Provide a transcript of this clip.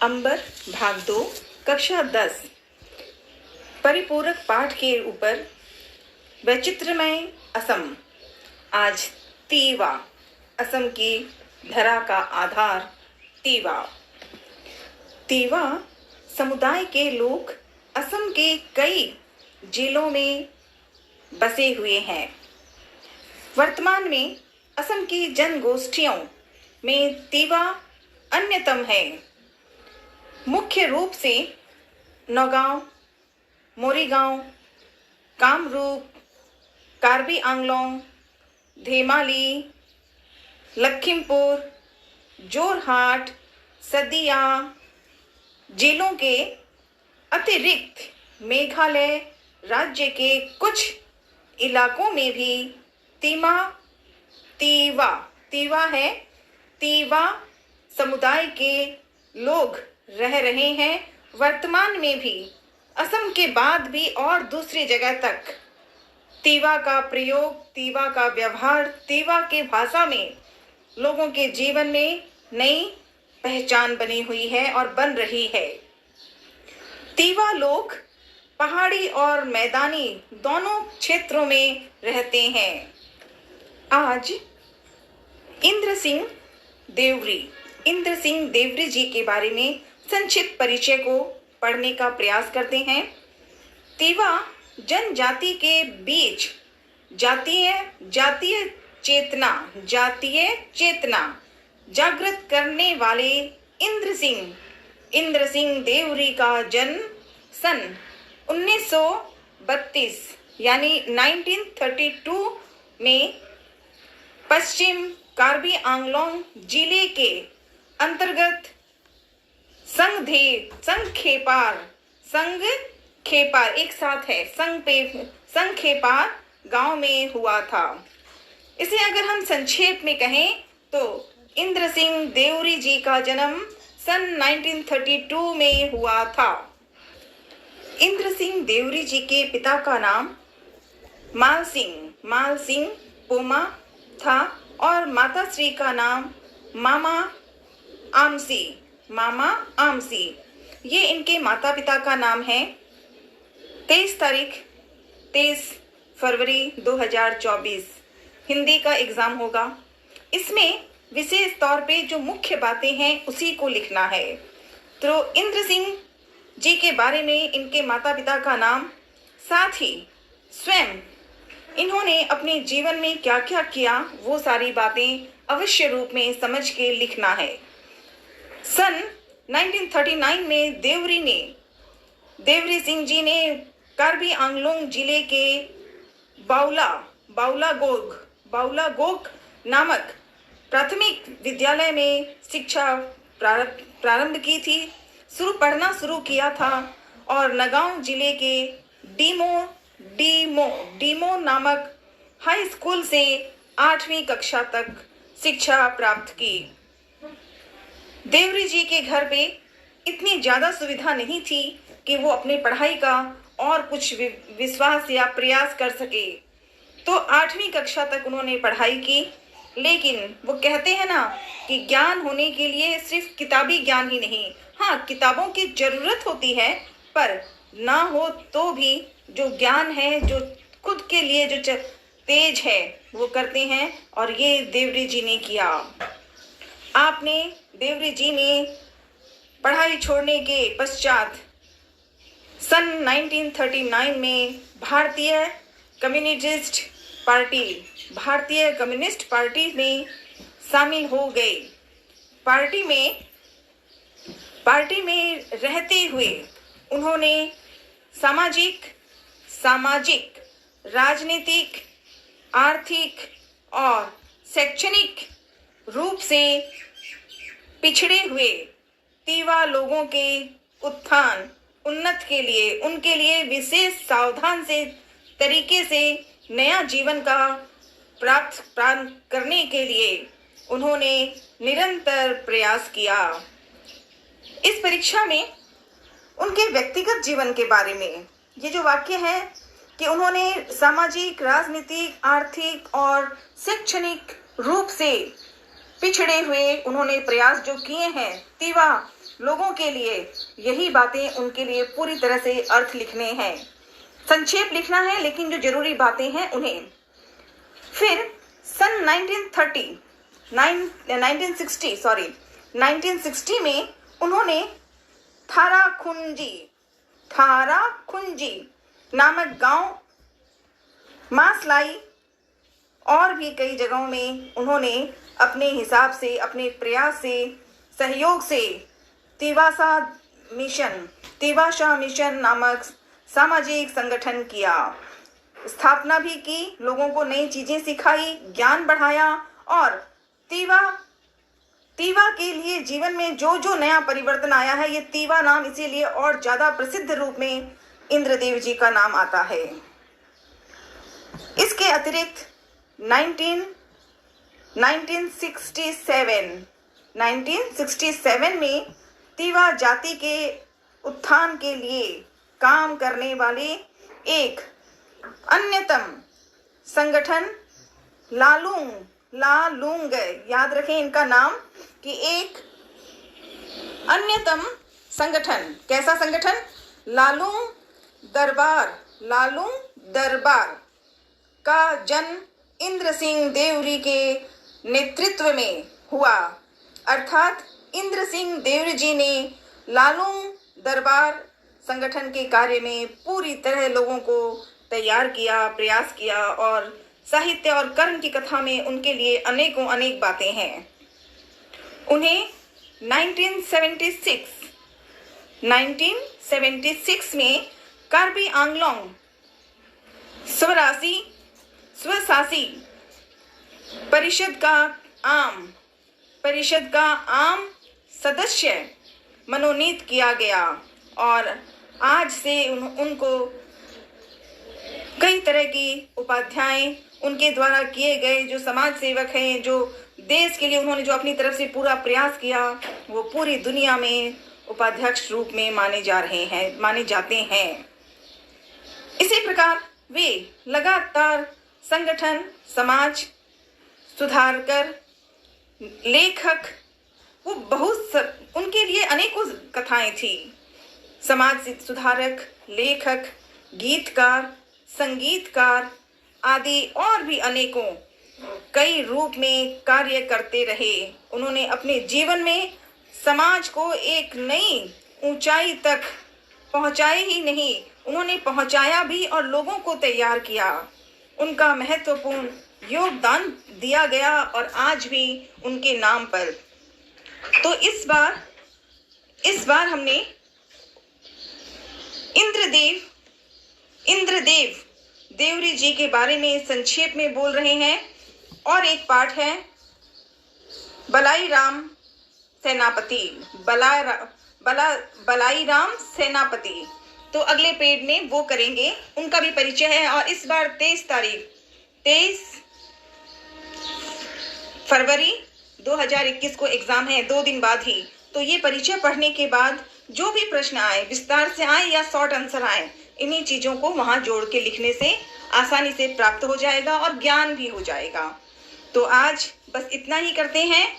अंबर भाग 2 कक्षा 10 परिपूरक पाठ के ऊपर वैचित्रमय असम। आज तीवा असम की धरा का आधार तीवा समुदाय के लोग असम के कई जिलों में बसे हुए हैं। वर्तमान में असम की जनगोष्ठियों में तीवा अन्यतम है। मुख्य रूप से नौगांव, मोरीगांव, कामरूप, कार्बी आंगलोंग, धेमाली, लखीमपुर, जोरहाट, सदिया जिलों के अतिरिक्त मेघालय राज्य के कुछ इलाकों में भी तीवा समुदाय के लोग रह रहे हैं। वर्तमान में भी असम के बाद भी और दूसरी जगह तक तीवा का प्रयोग, तीवा का व्यवहार, तीवा के भाषा में लोगों के जीवन में नई पहचान बनी हुई है और बन रही है। तीवा लोग पहाड़ी और मैदानी दोनों क्षेत्रों में रहते हैं। आज इंद्र सिंह देवरी जी के बारे में संक्षिप्त परिचय को पढ़ने का प्रयास करते हैं। तीवा जनजाति के बीच जातीय चेतना जागृत करने वाले इंद्र सिंह देवरी का जन्म सन 1932 यानी 1932 में पश्चिम कार्बी आंगलोंग जिले के अंतर्गत संगखेपार गांव में हुआ था। इसे अगर हम संक्षेप में कहें तो इंद्र सिंह देवरी जी का जन्म सन 1932 में हुआ था। इंद्र सिंह देवरी जी के पिता का नाम माल सिंह पोमा था और माताश्री का नाम मामा आमसी। ये इनके माता पिता का नाम है। 23 फरवरी 2024 हिंदी का एग्जाम होगा। इसमें विशेष तौर पे जो मुख्य बातें हैं उसी को लिखना है। तो इंद्र सिंह जी के बारे में इनके माता पिता का नाम, साथ ही स्वयं इन्होंने अपने जीवन में क्या क्या किया, वो सारी बातें अवश्य रूप में समझ के लिखना है। सन 1939 में देवरी सिंह जी ने कार्बी आंगलोंग जिले के बाउलागोग नामक प्राथमिक विद्यालय में शिक्षा प्रारंभ की थी, पढ़ना शुरू किया था और नगांव जिले के डीमो नामक हाई स्कूल से 8वीं कक्षा तक शिक्षा प्राप्त की। देवरी जी के घर पे इतनी ज्यादा सुविधा नहीं थी कि वो अपनी पढ़ाई का और कुछ विश्वास या प्रयास कर सके, तो 8वीं कक्षा तक उन्होंने पढ़ाई की। लेकिन वो कहते हैं ना कि ज्ञान होने के लिए सिर्फ किताबी ज्ञान ही नहीं, हाँ किताबों की जरूरत होती है, पर ना हो तो भी जो ज्ञान है, जो खुद के लिए जो तेज है वो करते हैं, और ये देवरी जी ने किया। देवरी जी ने पढ़ाई छोड़ने के पश्चात सन 1939 में भारतीय कम्युनिस्ट पार्टी में शामिल हो गए। पार्टी में रहते हुए उन्होंने सामाजिक, राजनीतिक, आर्थिक और शैक्षणिक रूप से पिछड़े हुए तीवा लोगों के उन्नत के लिए उनके लिए विशेष सावधान से तरीके से नया जीवन का प्राप्त करने के लिए उन्होंने निरंतर प्रयास किया। इस परीक्षा में उनके व्यक्तिगत जीवन के बारे में ये जो वाक्य है कि उन्होंने सामाजिक, राजनीतिक, आर्थिक और शैक्षणिक रूप से पिछड़े हुए उन्होंने प्रयास जो किए हैं तीवा लोगों के लिए यही बातें उनके लिए पूरी तरह से अर्थ लिखने हैं, संक्षेप लिखना है, लेकिन जो जरूरी बातें हैं उन्हें। फिर सन 1960 में उन्होंने थाराखुंजी नामक गांव, मासलाई और भी कई जगहों में उन्होंने अपने हिसाब से, अपने प्रयास से, सहयोग से तिवाशा मिशन नामक सामाजिक संगठन किया, स्थापना भी की, लोगों को नई चीजें सिखाई, ज्ञान बढ़ाया और तीवा के लिए जीवन में जो जो नया परिवर्तन आया है, ये तीवा नाम इसीलिए और ज्यादा प्रसिद्ध रूप में इंद्रदेव जी का नाम आता है। इसके अतिरिक्त 1967 में तीवा जाति के उत्थान के लिए काम करने वाले एक अन्यतम संगठन लालूंग, याद रखें इनका नाम, कि एक अन्यतम संगठन, कैसा संगठन? लालूंग दरबार का जन्म इंद्र सिंह देवरी के नेतृत्व में हुआ। अर्थात इंद्र सिंह देवरी जी ने लालूंग दरबार संगठन के कार्य में पूरी तरह लोगों को तैयार किया, प्रयास किया, और साहित्य और कर्म की कथा में उनके लिए अनेक बातें हैं। उन्हें 1976 में कार्बी आंगलोंग स्वशासी परिषद का आम सदस्य मनोनीत किया गया और आज से उनको कई तरह की उपाध्याय उनके द्वारा किए गए, जो समाज सेवक हैं, जो देश के लिए उन्होंने जो अपनी तरफ से पूरा प्रयास किया, वो पूरी दुनिया में उपाध्यक्ष रूप में माने जाते हैं। इसी प्रकार वे लगातार संगठन, समाज सुधारकर, लेखक, वो उनके लिए अनेकों कथाएं थी। समाज सुधारक, लेखक, गीतकार, संगीतकार आदि और भी अनेकों कई रूप में कार्य करते रहे। उन्होंने अपने जीवन में समाज को एक नई ऊंचाई तक पहुंचाए ही नहीं, उन्होंने पहुंचाया भी और लोगों को तैयार किया। उनका महत्वपूर्ण योगदान दिया गया और आज भी उनके नाम पर। तो इस बार हमने इंद्रदेव देवरी जी के बारे में संक्षेप में बोल रहे हैं, और एक पाठ है बलाईराम सेनापति। तो अगले पेज में वो करेंगे, उनका भी परिचय है। और इस बार 23 फरवरी 2021 को एग्जाम है, 2 दिन बाद ही। तो ये परिचय पढ़ने के बाद जो भी प्रश्न आए, विस्तार से आए या शॉर्ट आंसर आए, इन्हीं चीजों को वहां जोड़ के लिखने से आसानी से प्राप्त हो जाएगा और ज्ञान भी हो जाएगा। तो आज बस इतना ही करते हैं।